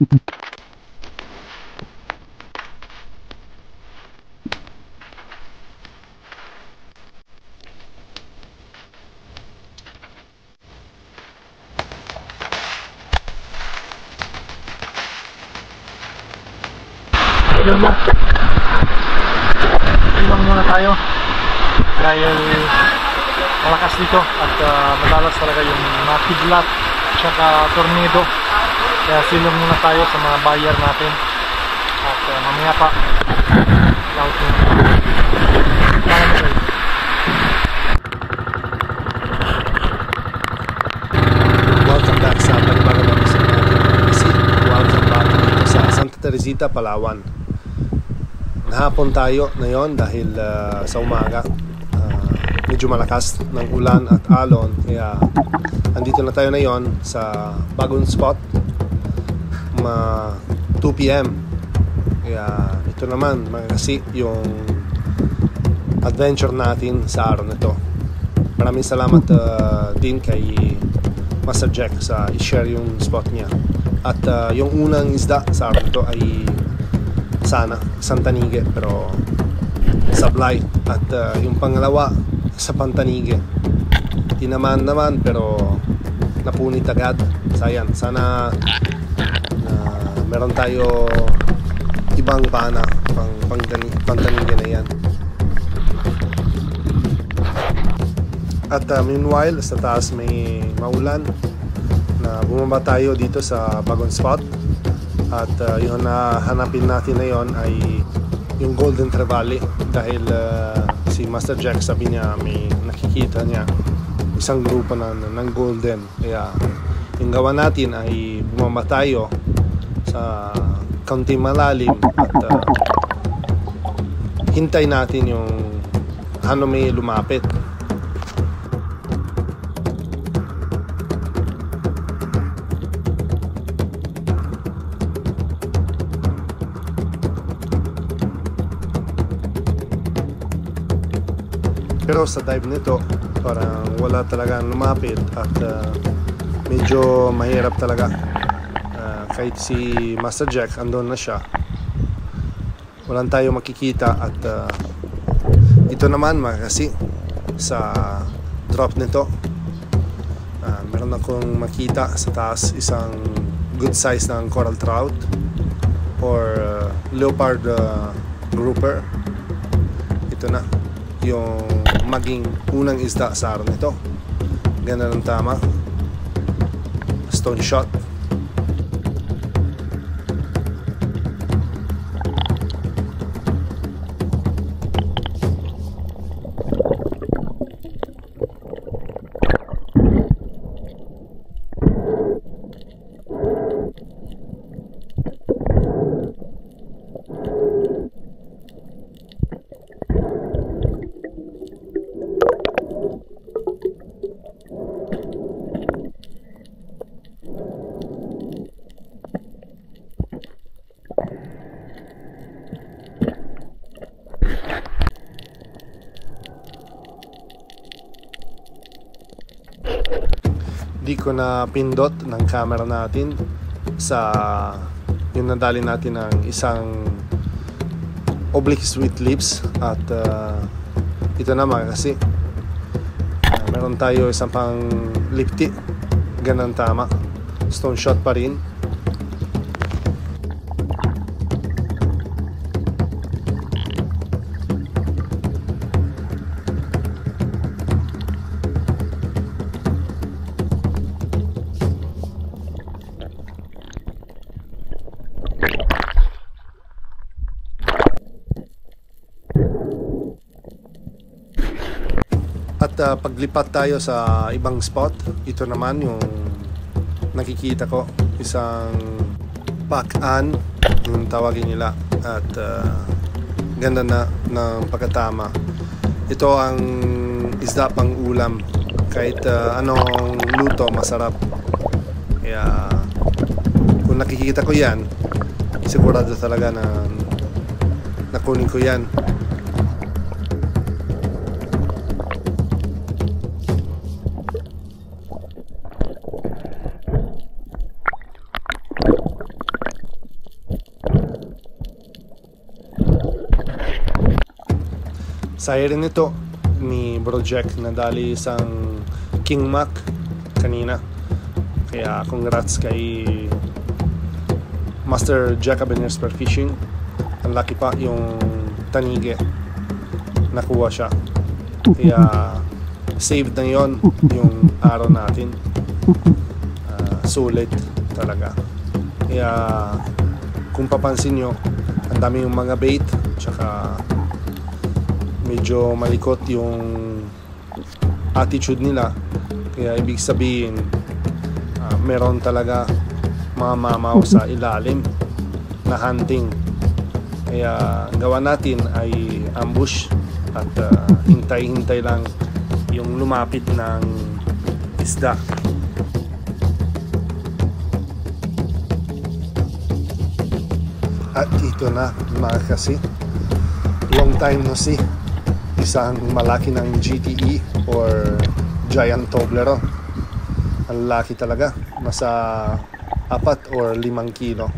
Yun mo. Ilang muna tayo dahil malakas dito at madalas talaga yung mga kidlat tsaka tornado, kaya silong muna tayo sa mga buyer natin at mamaya pa routing. Welcome back sa panibagong episode natin. Kasi welcome back dito sa Santa Teresita, Palawan. Nahapon tayo ngayon dahil sa umaga medyo malakas ng ulan at alon, kaya andito na tayo ngayon sa bagong spot 2 PM. Kaya ito naman kasi yung adventure natin sa araw na ito. Maraming salamat din kay Master Jack sa i-share yung spot niya. At yung unang isda sa araw nito ay Santanige, pero sablay. At yung pangalawa sa Pantanige, tinaman naman pero napunit agad. Sayang, sana meron tayo ibang pana pang Pantanige na yan. At meanwhile sa taas may maulan na bumaba tayo dito sa bagong spot. At yung hanapin natin na yon ay yung Golden Trevally dahil si Master Jack sabi niya may nakikita niya isang grupo ng golden. Kaya yung gawa natin ay bumaba tayo sa kaunting malalim at hintay natin yung ano may lumapit. Pero sa dive nito parang wala talagang lumapit at medyo mahirap talaga. Kahit si Master Jack andun na siya, walang tayo makikita. At ito naman kasi sa drop nito meron akong makita sa taas isang good size ng coral trout or leopard grouper. Ito na yung maging unang isda sa araw nito. Ganda ng tama, stone shot. Di ko na pindot ng camera natin sa yung nadali natin ng isang oblique sweet lips. At ito naman kasi meron tayo isang pang lipti, ganang tama, stone shot pa rin. At paglipat tayo sa ibang spot, ito naman yung nakikita ko, isang pakan yung tawagin nila. At ganda na ng pagkatama. Ito ang isda pang ulam, kahit anong luto masarap. Kaya kung nakikita ko yan, sigurado talaga na nakunin ko yan. Siren ito ni Bro Jack, nadali isang King Mac kanina. Kaya congrats kay Master Jack Abenir Spear Fishing. Ang laki pa yung tanige, nakuha siya. Kaya saved na yon yung araw natin. Sulit talaga. Kaya kung papansin nyo, ang dami yung mga bait, tsaka medyo malikot yung attitude nila. Kaya ibig sabihin, meron talaga mga mamaw sa ilalim na hunting. Kaya ang gawa natin ay ambush at hintay-hintay lang yung lumapit ng isda. At ito na mga kasi, long time no see, isang malaki ng GTE or Giant Toblerone. Ang laki talaga, nasa 4 or 5 kilo.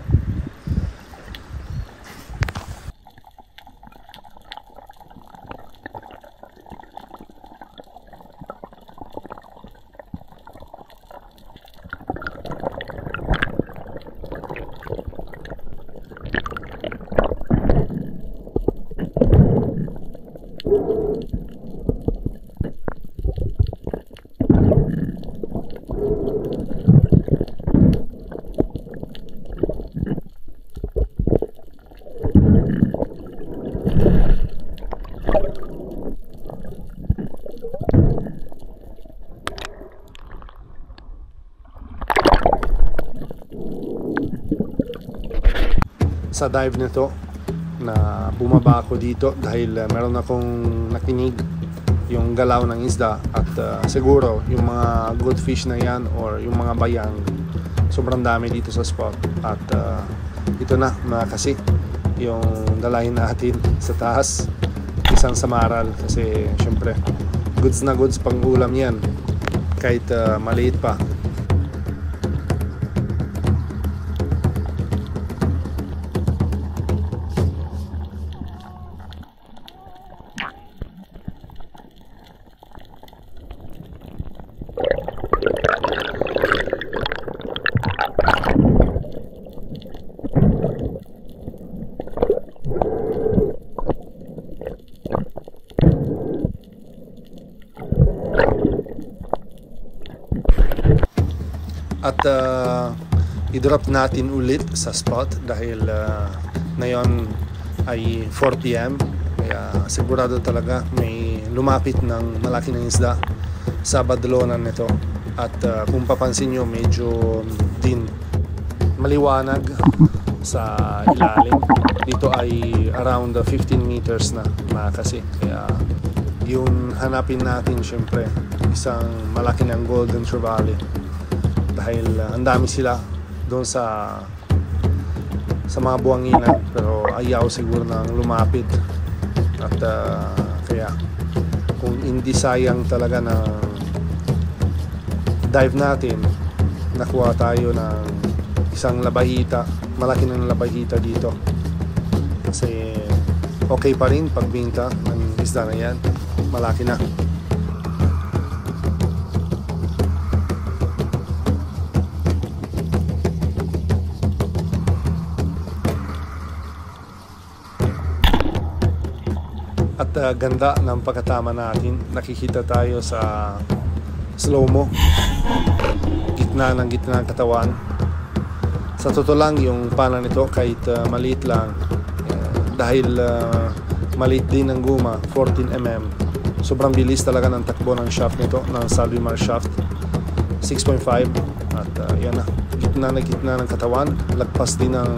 Sa dive nito na bumaba ako dito dahil meron akong nakinig yung galaw ng isda at siguro yung mga good fish na yan or yung mga bayang sobrang dami dito sa spot. At ito na mga kasi yung dalahin natin sa taas, isang samaral, kasi syempre goods na goods pang ulam yan kahit maliit pa. At i-drop natin ulit sa spot dahil ngayon ay 4 PM. Kaya sigurado talaga may lumapit ng malaki ng isda sa badlonan nito. At kung papansin nyo, medyo din maliwanag sa ilalim. Dito ay around 15 meters na kasi. Kaya yun hanapin natin, syempre isang malaki ng golden trevally. Dahil ang dami sila doon sa mga buwanginan, pero ayaw siguro nang lumapit. At kaya kung hindi sayang talaga na dive natin, nakuha tayo ng isang labahita, malaki ng labahita dito. Kasi okay pa rin pagbinta ng isda na yan, malaki na. At ganda ng pagkatama natin, nakikita tayo sa slow-mo, gitna ng katawan. Sa totoo lang, yung pana nito kahit maliit lang, dahil maliit din ang guma, 14mm, sobrang bilis talaga ng takbo ng shaft nito, ng Salvimar shaft, 6.5. At yan na, gitna ng katawan, lagpas din ng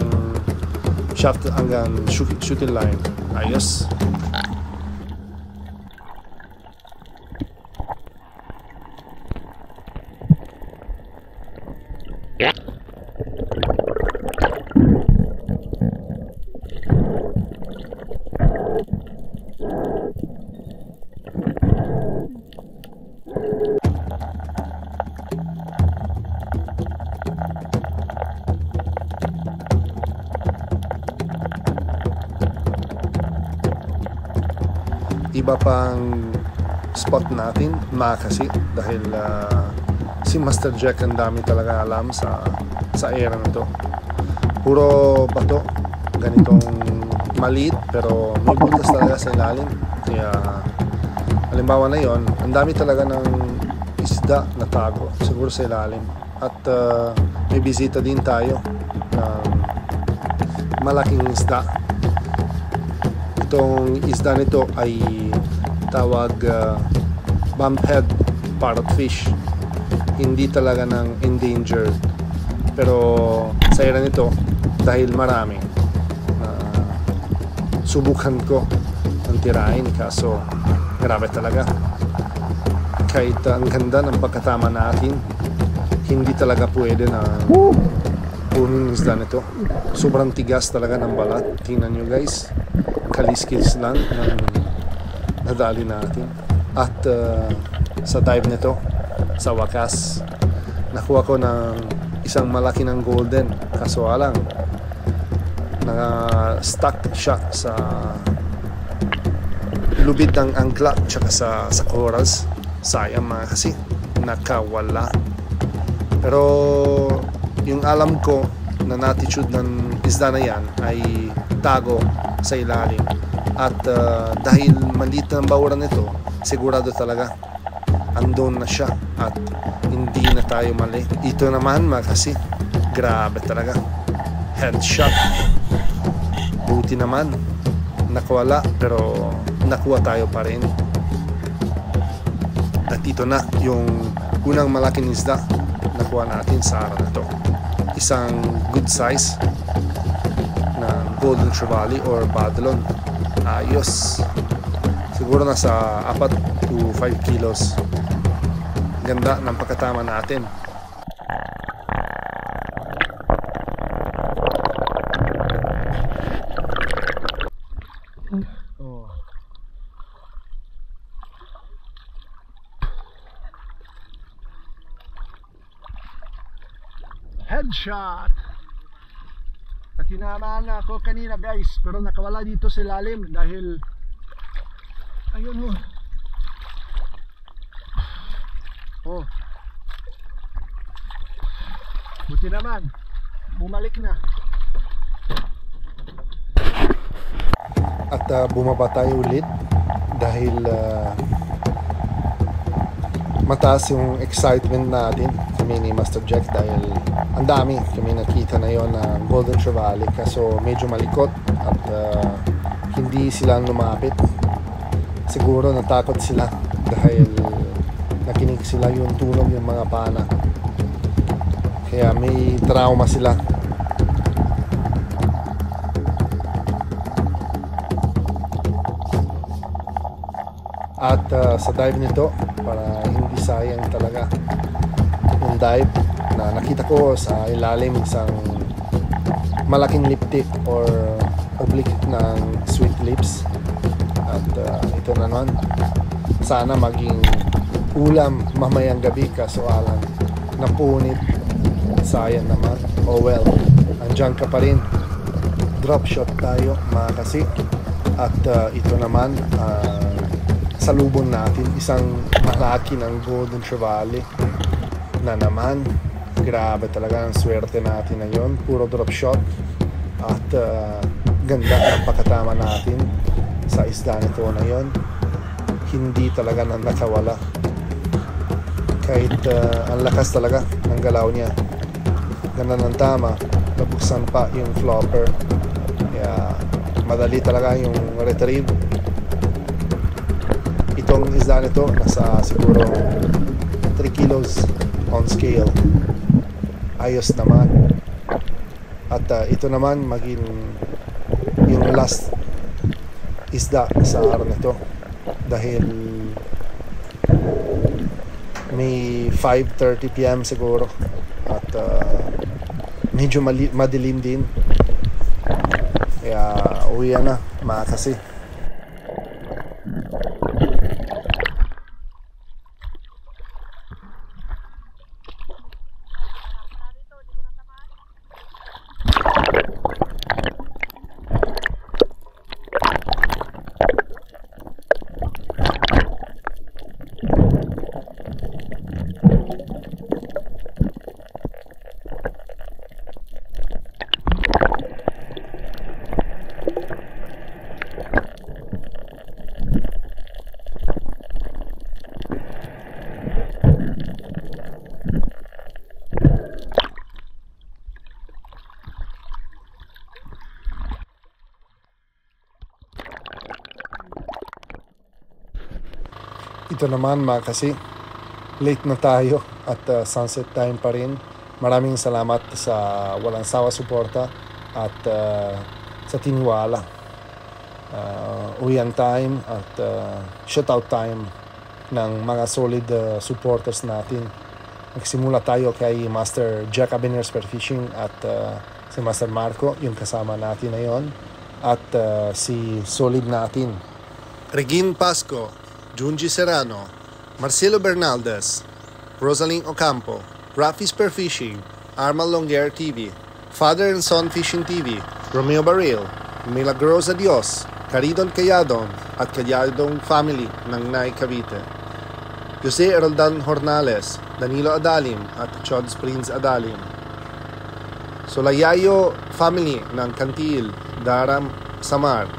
shaft hanggang shooting line. Ayos. iba pang spot natin kasi dahil si Master Jack ang dami talaga alam sa area na to. Puro bato, ganitong maliit pero may butas talaga sa ilalim. Kaya halimbawa na yon, ang dami talaga ng isda na tago siguro sa ilalim. At may bisita din tayo ng malaking isda. Itong isda nito ay tawag bumphead parrotfish. Hindi talaga ng endangered, pero sa area nito dahil marami, subukan ko ang tirahin, kaso grabe talaga. Kahit ang ganda ng pagkatama natin, hindi talaga pwede na punin isda nito. Sobrang tigas talaga ng balat. Tingnan nyo guys, kaliskis lang ng nadali natin. At sa dive nito, sa wakas, nakuha ko ng isang malaki ng golden. Kaso alang, stuck siya sa lubid ng angkla tsaka sa corals. Sayang mga kasi, nakawala. Pero yung alam ko na attitude ng isda na yan ay tago sa ilalim. At dahil maliit ng bawaran nito, sigurado talaga andon na siya at hindi na tayo mali. Ito naman kasi grabe talaga, headshot. Buti naman nakawala, pero nakuha tayo pa rin. At ito na yung unang malaking isda nakuha natin sa araw na to. Isang good size na golden trevally or badlon. Ayos, siguro nasa 4 to 5 kilos. Ganda ng pagkatama natin. Oh. Headshot. At tinamaan na ako kanina guys, pero nakawala dito sa ilalim dahil ayun oh. Buti naman bumalik na. At bumaba tayo ulit dahil mataas yung excitement natin kami ni Master Jack dahil ang dami kami nakita na yon na golden trevally, kaso medyo malikot at hindi sila lumapit. Siguro natakot sila dahil nakinig sila yung tunog ng mga pana, kaya may trauma sila. At sa dive nito, para hindi sayang talaga yung dive, na nakita ko sa ilalim isang malaking lipstick or oblique ng sweet lips. At ito na naman, sana maging ulam mamayang gabi, kaso alang napunit. Sayang naman. Oh well, andyan ka pa rin. Drop shot tayo mga kasi. At ito naman, salubon natin isang malaki ng golden trevally na naman. Grabe talaga ang swerte natin na yun. Puro drop shot. At ganda ng pagkatama natin sa isda nito na yun. Hindi talaga na nakawala. Kahit ang lakas talaga ng galaw niya. Ganda ng tama. Nabuksan pa yung flopper. Kaya madali talaga yung retrieve. Itong isda nito nasa siguro 3 kilos on scale. Ayos naman. At ito naman maging yung last isda sa araw nito dahil may 5:30 PM siguro at medyo madilim din, kaya uwi na mga kasi. ito naman mga kasi, late na tayo at sunset time pa rin. Maraming salamat sa walang sawa suporta at sa tiniwala. Uwian time at shoutout time ng mga solid supporters natin. Nagsimula tayo kay Master Jack Abener Spearfishing at si Master Marco, yung kasama natin na yon, at si solid natin Regine Pasco, Junji Serrano, Marcelo Bernaldez, Rosaline Ocampo, Rafi Spearfishing, Armal Longuer TV, Father and Son Fishing TV, Romeo Baril, Milagrosa Dios, Caridon Cayadon at Cayadong Family ng Nay Cavite, Jose Eroldan Hornales, Danilo Adalim at Chods Prince Adalim, Solayayo Family ng Cantil, Daram Samar,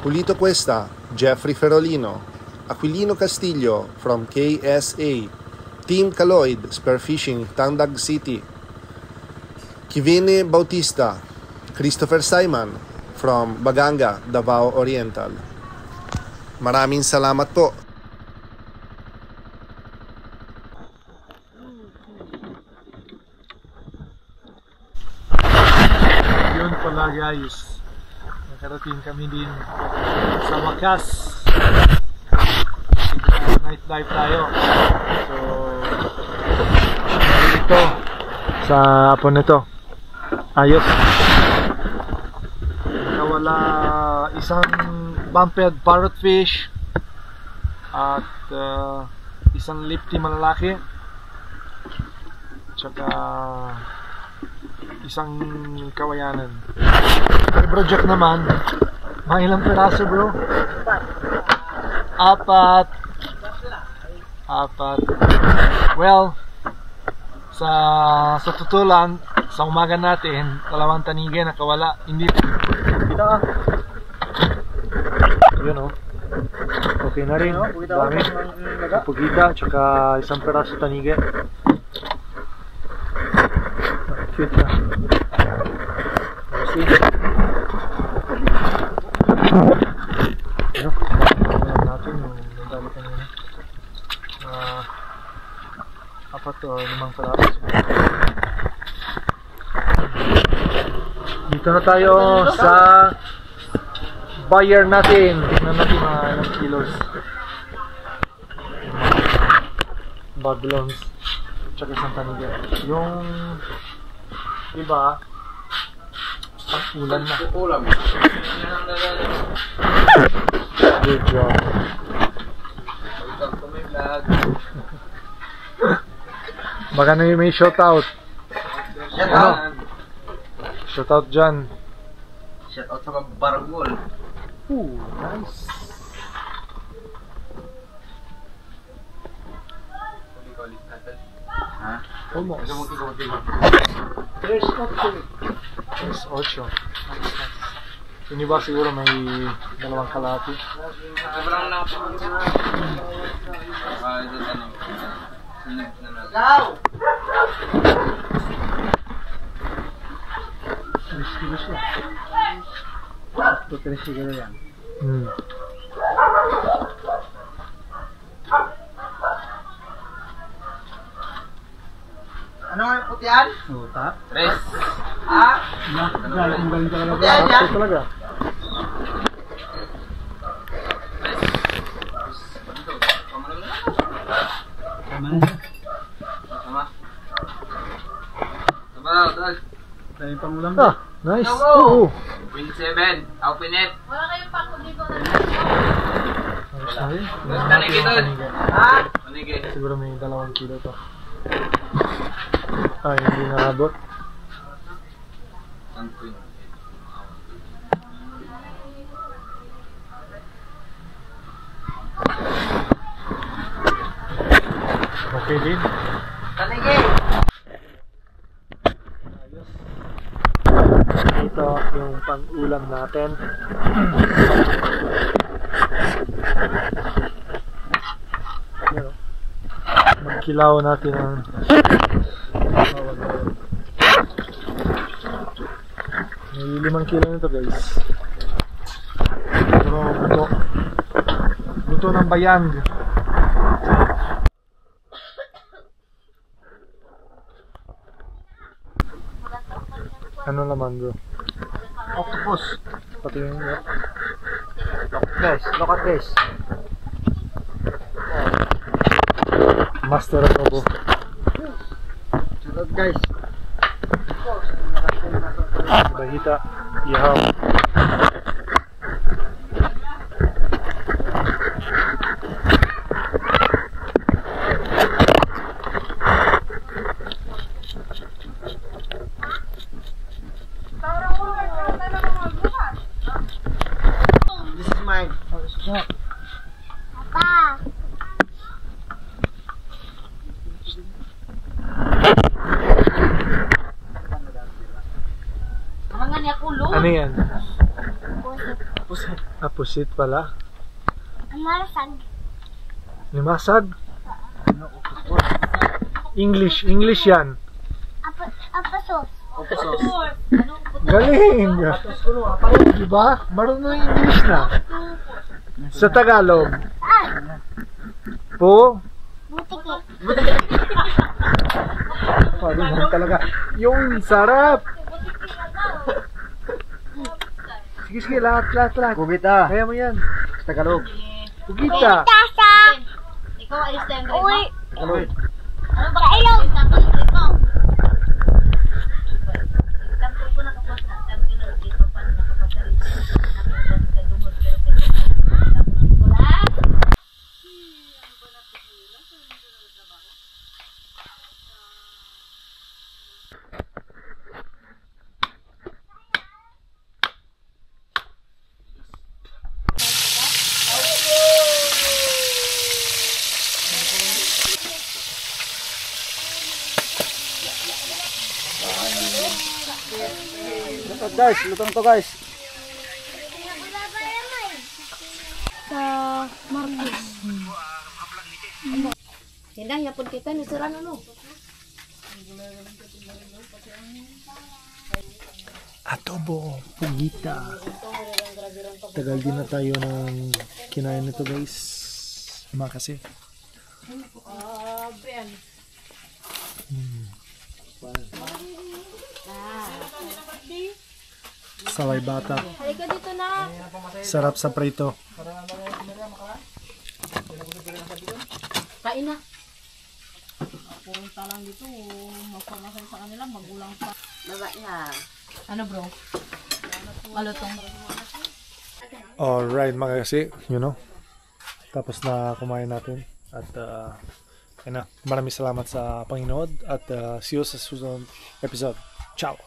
Julito Cuesta, Jeffrey Ferolino, Aquilino Castillo from KSA, Team Caloid Spearfishing Tandag City, Kivine Bautista, Christopher Simon from Baganga, Davao Oriental. Maraming salamat po. Yun pala guys, nakarating kami din sa wakas. Night dive tayo. So dito sa hapon nito ayos, nakawala isang bumped parrotfish at isang lifty malalaki, tsaka isang kawayanan. Kay Bro Jack naman, mga ilang peraso bro? Apat. Well, sa tutulan, sa umaga natin, 2 tanige nakawala. Hindi kita. Yun oh. Okay na rin. Dami. Pugita, tsaka isang peraso tanige. Cute na. See? Ano? Natin yung dali kanina. 4 o 5 peraso. Dito na tayo sa buyer natin. Tingnan natin mga ilang kilos. Babylons. Tsaka isang tanige. Yung iba, pag-ulan na. Good job. Baka na yung may shoutout. Ano? Shoutout dyan. Shoutout sa mga barangol. Ooh, nice. Ha? Almost. There's 8. Yung iba siguro may 2 kalahati. Sobrang napakagod na. Ito tanong. Sunod na natin. Kilos na. Ito 3 siguro yan. Ano nga yung putian? Uta. 3. Ha? Galing talaga. Putian yan? Ito talaga. Ah, nice. Oo. Win 7. Open it. Wala kayong pako dito na. Tanigi doon. Ha? Tanigi. Siguro may 2 kilo to. Ay, hindi naabot. Okay din. Tanigi. Ito yung pang-ulam natin. Magkilaw natin ang may 5 kilo nito guys. Pero buto ng bayang. Ano laman bro? Octopus. Pati yung Guys, look at this. master adobo. Look guys. Bahita, ihaw. This is mine. Pa. Ano yan? Pusit. Ah, pusit pala. Amarasag. Limasag? English yan. Apasos. Galing! Diba? Marunong English na. Sa Tagalog. Ah. Po? Butiki. Marunong talaga. Yung sarap! Sige, lahat. Kubita. Kaya mo yan. Tagalog. Pugita. Tasa. Ikaw alis tayo ng Uy. Tagalog. Ano ba Kailog. Sample ko. Sample ko nakapos na. Sample ko dito pa nakapasalita. Nakapos sa dumod pero wala. Guys, lutong to guys. Sa Marcos. Hindi, yapon kita ni Serrano no. Adobo. Pugita. Tagal din na tayo ng kinain nito guys. Makasi. Saway bata. Halika dito na. Sarap sa prito. Kain na. Purong talang dito, magpamasan sa kanila, magulang pa. Baba na. Ano bro? Malutong. Alright mga kasi, tapos na kumain natin at maraming salamat sa Panginoon at see you sa susunod episode. Ciao!